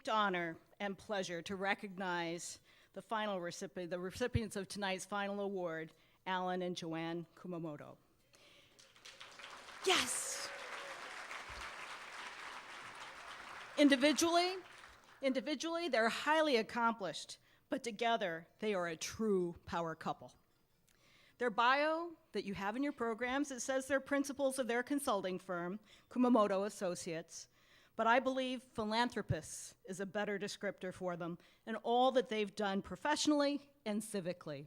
distinct honor and pleasure to recognize the recipients of tonight's final award, Alan and Joanne Kumamoto. Yes! Individually, they're highly accomplished, but together, they are a true power couple. Their bio that you have in your programs, it says they're principals of their consulting firm, Kumamoto Associates, but I believe philanthropists is a better descriptor for them and all that they've done professionally and civically.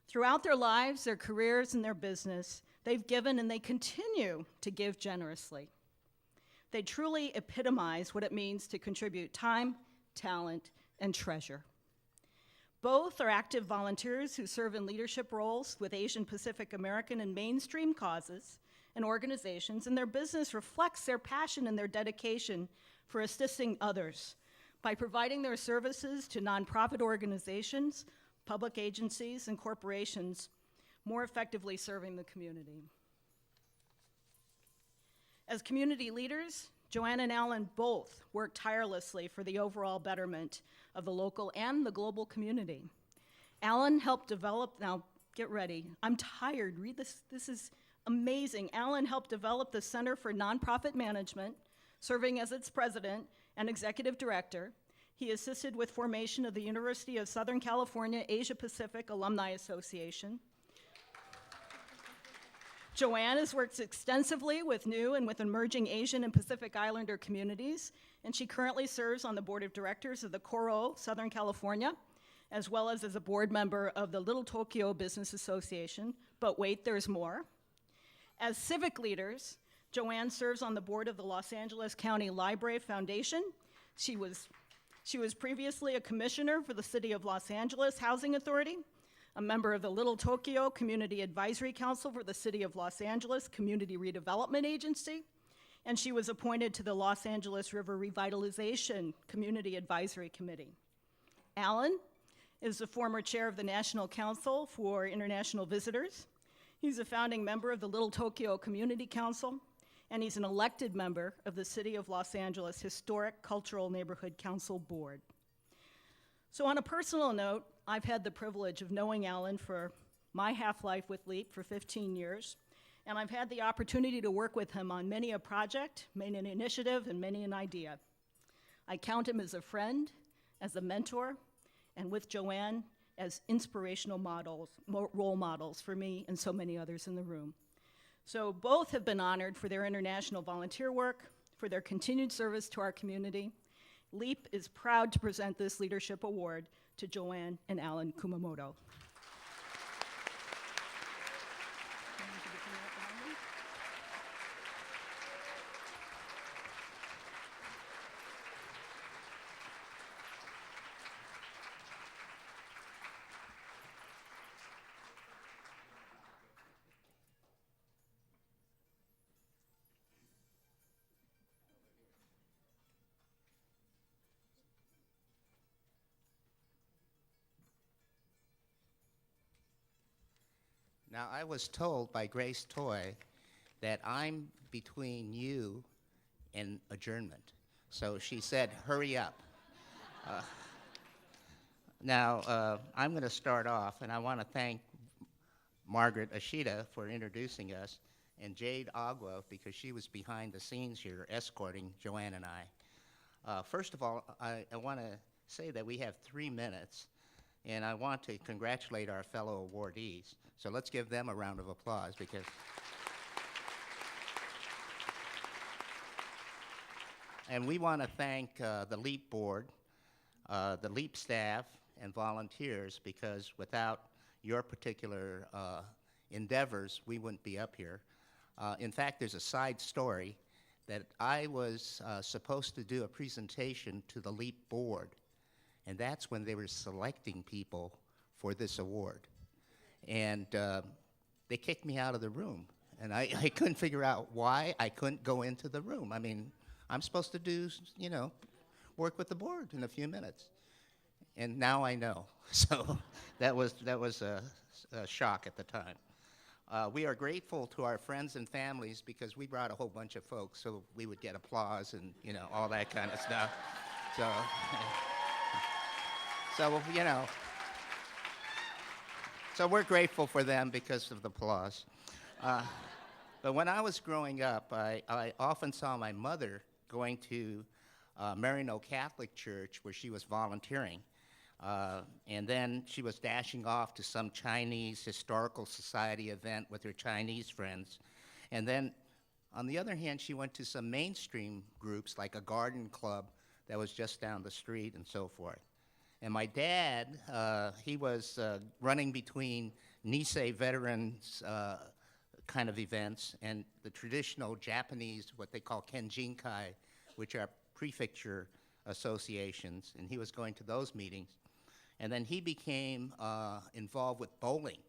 Throughout their lives, their careers, and their business, they've given and they continue to give generously. They truly epitomize what it means to contribute time, talent, and treasure. Both are active volunteers who serve in leadership roles with Asian Pacific American and mainstream causes and organizations, and their business reflects their passion and their dedication for assisting others by providing their services to nonprofit organizations, public agencies, and corporations, more effectively serving the community. As community leaders, Joanne and Alan both work tirelessly for the overall betterment of the local and the global community. Alan helped develop, now get ready, I'm tired, read this, this is amazing. Alan helped develop the Center for Nonprofit Management, serving as its president and executive director. He assisted with formation of the University of Southern California Asia Pacific Alumni Association. Joanne has worked extensively with new and with emerging Asian and Pacific Islander communities, and she currently serves on the board of directors of the Koro, Southern California, as well as a board member of the Little Tokyo Business Association. But wait, there's more. As civic leaders, Joanne serves on the board of the Los Angeles County Library Foundation. She was previously a commissioner for the City of Los Angeles Housing Authority, a member of the Little Tokyo Community Advisory Council for the City of Los Angeles Community Redevelopment Agency, and she was appointed to the Los Angeles River Revitalization Community Advisory Committee. Alan is the former chair of the National Council for International Visitors. He's a founding member of the Little Tokyo Community Council, and he's an elected member of the City of Los Angeles Historic Cultural Neighborhood Council Board. So on a personal note, I've had the privilege of knowing Alan for my half-life with LEAP for 15 years, and I've had the opportunity to work with him on many a project, many an initiative, and many an idea. I count him as a friend, as a mentor, and with Joanne as inspirational role models for me and so many others in the room. So both have been honored for their international volunteer work, for their continued service to our community. LEAP is proud to present this leadership award to Joanne and Alan Kumamoto. Now, I was told by Grace Toy that I'm between you and adjournment. So she said, hurry up. I'm going to start off, and I want to thank Margaret Ashida for introducing us, and Jade Agua, because she was behind the scenes here escorting Joanne and I. First of all, I want to say that we have 3 minutes, and I want to congratulate our fellow awardees. So let's give them a round of applause, because and we want to thank the LEAP board, the LEAP staff, and volunteers, because without your particular endeavors, we wouldn't be up here. In fact, there's a side story that I was supposed to do a presentation to the LEAP board, and that's when they were selecting people for this award. And they kicked me out of the room, and I couldn't figure out why I couldn't go into the room. I mean, I'm supposed to do, work with the board in a few minutes. And now I know. So that was a shock at the time. We are grateful to our friends and families, because we brought a whole bunch of folks so we would get applause and all that kind of stuff. So, so you know, so we're grateful for them because of the applause. But when I was growing up, I often saw my mother going to Marino Catholic Church where she was volunteering. And then she was dashing off to some Chinese Historical Society event with her Chinese friends. And then, on the other hand, she went to some mainstream groups like a garden club that was just down the street and so forth. And my dad, he was running between Nisei veterans kind of events and the traditional Japanese, what they call kenjinkai, which are prefecture associations, and he was going to those meetings. And then he became involved with bowling.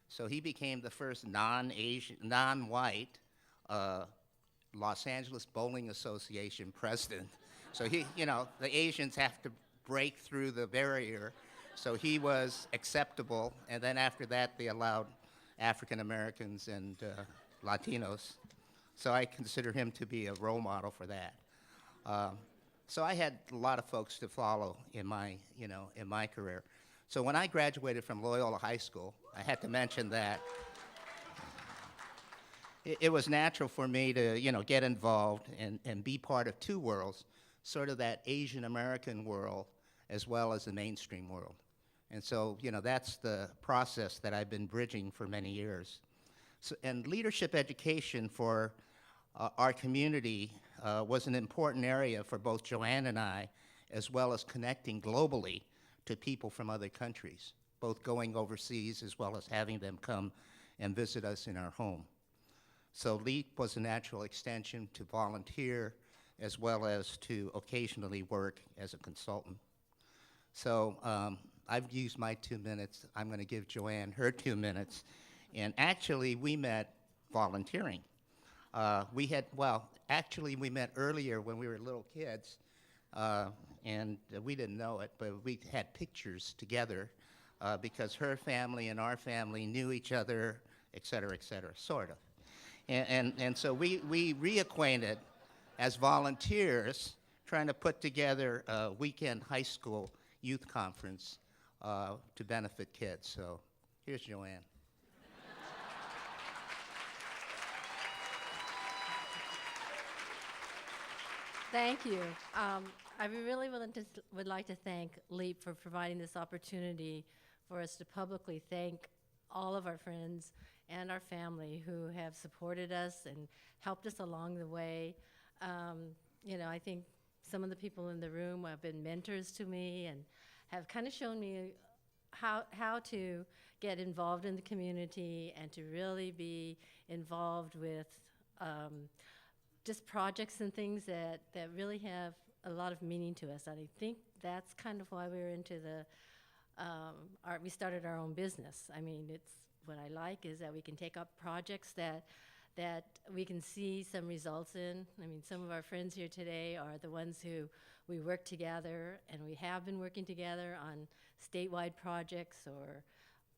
So he became the first non-Asian, non-white Los Angeles Bowling Association president. So he, you know, the Asians have to break through the barrier. So he was acceptable, and then after that they allowed African Americans and Latinos. So I consider him to be a role model for that. So I had a lot of folks to follow in my, you know, in my career. So when I graduated from Loyola High School, I had to mention that it was natural for me to, you know, get involved and be part of two worlds, sort of that Asian American world as well as the mainstream world. And so, you know, that's the process that I've been bridging for many years. So, and leadership education for our community was an important area for both Joanne and I, as well as connecting globally to people from other countries, both going overseas as well as having them come and visit us in our home. So LEAP was a natural extension to volunteer as well as to occasionally work as a consultant. So I've used my 2 minutes. I'm going to give Joanne her 2 minutes. And actually, we met volunteering. We met earlier when we were little kids, and we didn't know it, but we had pictures together because her family and our family knew each other, et cetera, sort of. And so we reacquainted as volunteers trying to put together a weekend high school youth conference to benefit kids. So here's Joanne. Thank you. I really would like to thank LEAP for providing this opportunity for us to publicly thank all of our friends and our family who have supported us and helped us along the way. You know, I think some of the people in the room have been mentors to me and have kind of shown me how to get involved in the community and to really be involved with just projects and things that really have a lot of meaning to us. And I think that's kind of why we were into the we started our own business. I mean, it's what I like is that we can take up projects that we can see some results in. I mean, some of our friends here today are the ones who we work together, and we have been working together on statewide projects or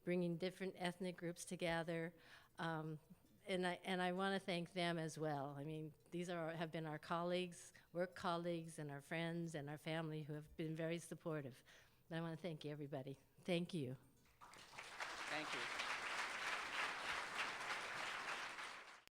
bringing different ethnic groups together. And I want to thank them as well. I mean, these have been our colleagues, work colleagues, and our friends and our family who have been very supportive. And I want to thank you, everybody. Thank you. Thank you.